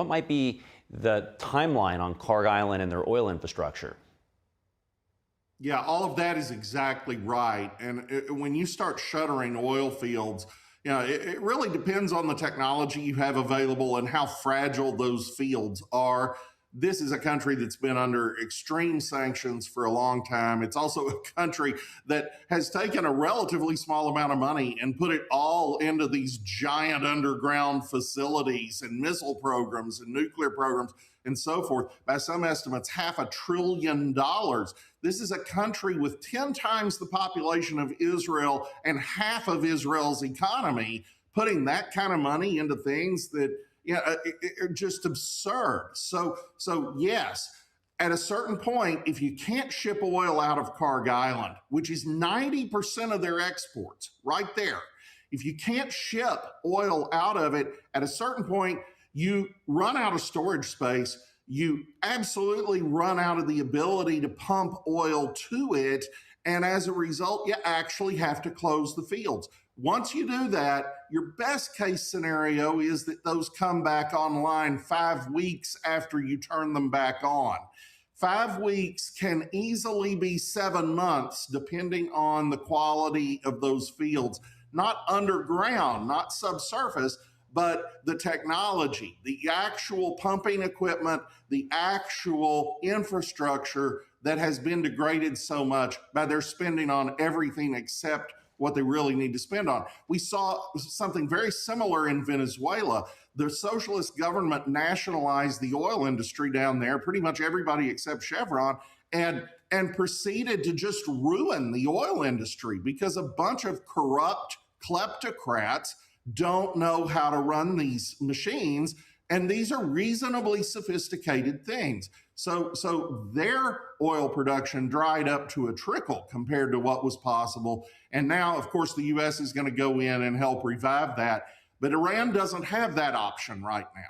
what might be the timeline on Kharg Island and their oil infrastructure? Yeah, all of that is exactly right. And when you start shuttering oil fields, it really depends on the technology you have available and how fragile those fields are. This is a country that's been under extreme sanctions for a long time. It's also a country that has taken a relatively small amount of money and put it all into these giant underground facilities and missile programs and nuclear programs and so forth. By some estimates, $500 billion. This is a country with 10 times the population of Israel and half of Israel's economy. Putting that kind of money into things that are just absurd. So yes, at a certain point, if you can't ship oil out of Kharg Island, which is 90% of their exports, right there, if you can't ship oil out of it, at a certain point, you run out of storage space. You absolutely run out of the ability to pump oil to it. And as a result, you actually have to close the fields. Once you do that, your best case scenario is that those come back online 5 weeks after you turn them back on. 5 weeks can easily be 7 months, depending on the quality of those fields. Not underground, not subsurface, but the technology, the actual pumping equipment, the actual infrastructure that has been degraded so much by their spending on everything except what they really need to spend on. We saw something very similar in Venezuela. The socialist government nationalized the oil industry down there, pretty much everybody except Chevron, and proceeded to just ruin the oil industry because a bunch of corrupt kleptocrats don't know how to run these machines, and these are reasonably sophisticated things. So their oil production dried up to a trickle compared to what was possible. And now, of course, the U.S. is going to go in and help revive that. But Iran doesn't have that option right now.